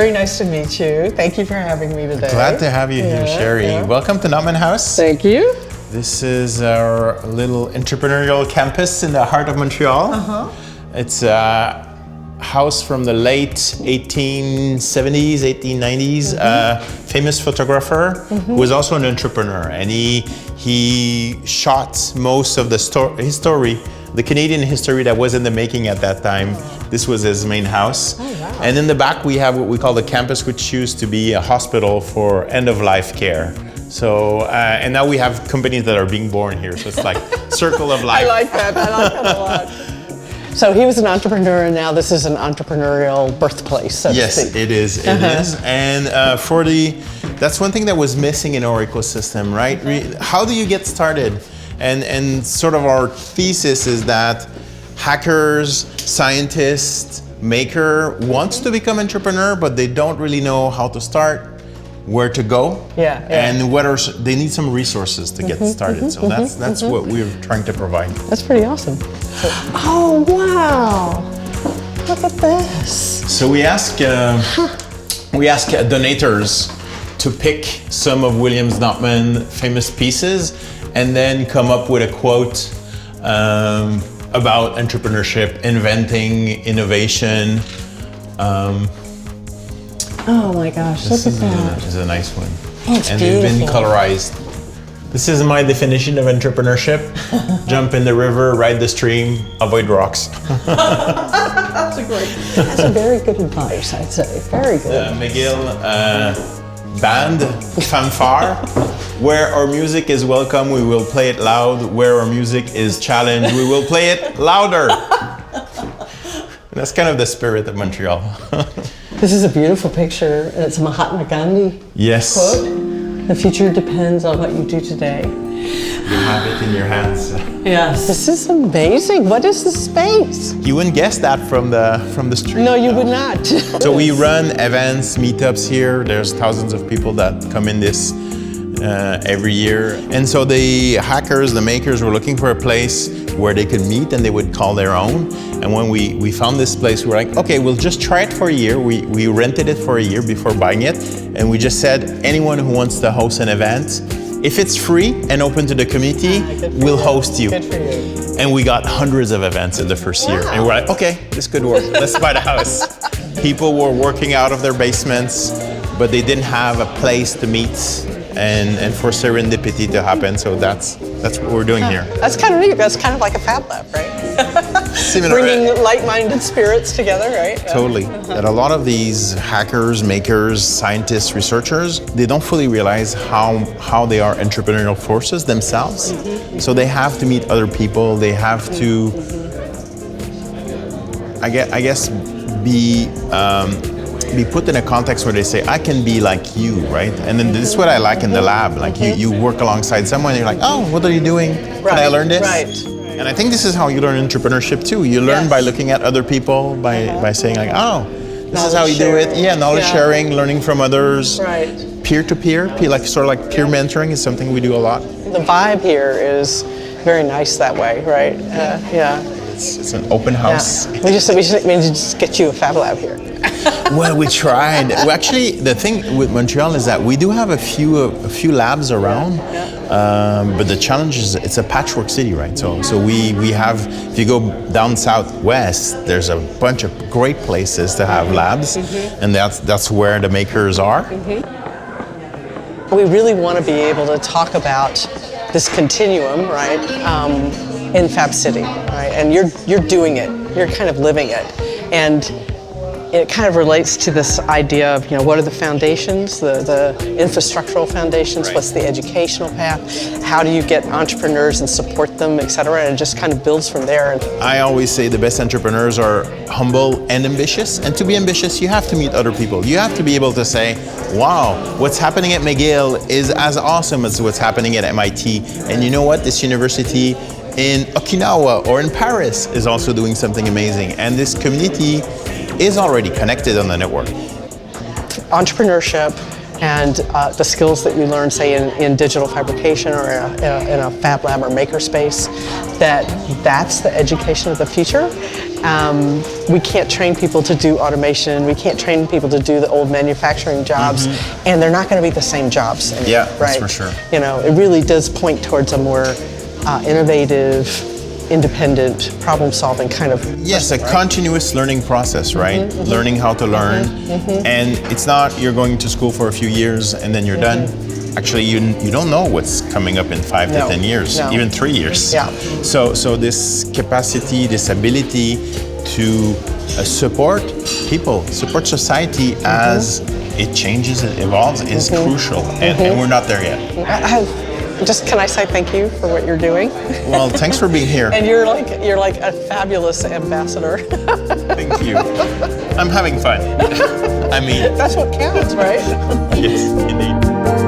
very nice to meet you. Thank you for having me today. Glad to have you here, Sherry. Yeah. Welcome to Notman House. Thank you. This is our little entrepreneurial campus in the heart of Montreal. It's a house from the late 1870s, 1890s. Famous photographer who was also an entrepreneur, and he shot most of his story, the Canadian history that was in the making at that time. This was his main house. Oh, wow. And in the back we have what we call the campus, which used to be a hospital for end-of-life care. So, and now we have companies that are being born here, so it's like circle of life. I like that a lot. So he was an entrepreneur, and now this is an entrepreneurial birthplace, so to speak. It is. It is. And that's one thing that was missing in our ecosystem, right? How do you get started? And sort of our thesis is that hackers, scientists, maker wants to become entrepreneur, but they don't really know how to start, where to go, and they need some resources to get started. So that's what we're trying to provide. That's pretty awesome. Oh wow! Look at this. So we ask donators to pick some of William Notman's famous pieces, and then come up with a quote about entrepreneurship, inventing, innovation. Oh my gosh, look at that. This is a nice one. It's and beautiful. they've been colorized. This is my definition of entrepreneurship. Jump in the river, ride the stream, avoid rocks. That's a very good advice, I'd say. Very good. McGill band, fanfare. Where our music is welcome, we will play it loud. Where our music is challenged, we will play it louder. And that's kind of the spirit of Montreal. This is a beautiful picture. It's a Mahatma Gandhi quote. The future depends on what you do today. You have it in your hands. Yes. This is amazing. What is this space? You wouldn't guess that from the street. No, you would not. So we run events, meetups here. There's thousands of people that come in this every year. And so the hackers, the makers were looking for a place where they could meet and they would call their own. And when we found this place, we were like, okay, we'll just try it for a year. We rented it for a year before buying it. And we just said, anyone who wants to host an event, if it's free and open to the community, we'll host you. Good for you. And we got hundreds of events in the first year. And we're like, okay, this could work. Let's buy the house. People were working out of their basements, but they didn't have a place to meet and for serendipity to happen. So that's what we're doing here. That's kind of neat. That's kind of like a Fab Lab, right? Similar. Bringing like-minded spirits together, right? Totally. And a lot of these hackers, makers, scientists, researchers, they don't fully realize how they are entrepreneurial forces themselves. So they have to meet other people. They have to, I guess, be put in a context where they say, I can be like you, right? And then this is what I like in the lab. Like you work alongside someone and you're like, oh, what are you doing? Can I learn this? Right. And I think this is how you learn entrepreneurship too. You learn by looking at other people, by saying like, oh, this is how you do it. Yeah, knowledge sharing, learning from others. Right. Peer-to-peer, sort of like peer mentoring is something we do a lot. The vibe here is very nice that way, right? It's an open house. Yeah. We just get you a Fab Lab here. Well, we tried. Well, actually, the thing with Montreal is that we do have a few labs around, but the challenge is it's a patchwork city, right? So we have, if you go down southwest, there's a bunch of great places to have labs, and that's where the makers are. We really want to be able to talk about this continuum, right, in Fab City, right? And you're doing it. You're kind of living it, and it kind of relates to this idea of, what are the foundations, the infrastructural foundations, what's the educational path, how do you get entrepreneurs and support them, et cetera, and it just kind of builds from there. I always say the best entrepreneurs are humble and ambitious, and to be ambitious, you have to meet other people. You have to be able to say, wow, what's happening at McGill is as awesome as what's happening at MIT, and you know what, this university in Okinawa or in Paris is also doing something amazing, and this community is already connected on the network. Entrepreneurship and the skills that you learn, say, in digital fabrication or in a Fab Lab or makerspace, that's the education of the future. We can't train people to do automation. We can't train people to do the old manufacturing jobs, and they're not going to be the same jobs anymore, Yeah, right? that's for sure. You know, it really does point towards a more innovative, independent, problem-solving kind of Yes, person, a right? continuous learning process, right? Learning how to learn. And it's not you're going to school for a few years and then you're done. Actually, you don't know what's coming up in 5 to No, 10 years, no. even 3 years. Yeah. So this capacity, this ability to support people, support society as it changes, it evolves, is crucial. And we're not there yet. Can I say thank you for what you're doing? Well, thanks for being here. And you're like a fabulous ambassador. Thank you. I'm having fun. I mean, That's what counts, right? yes, indeed.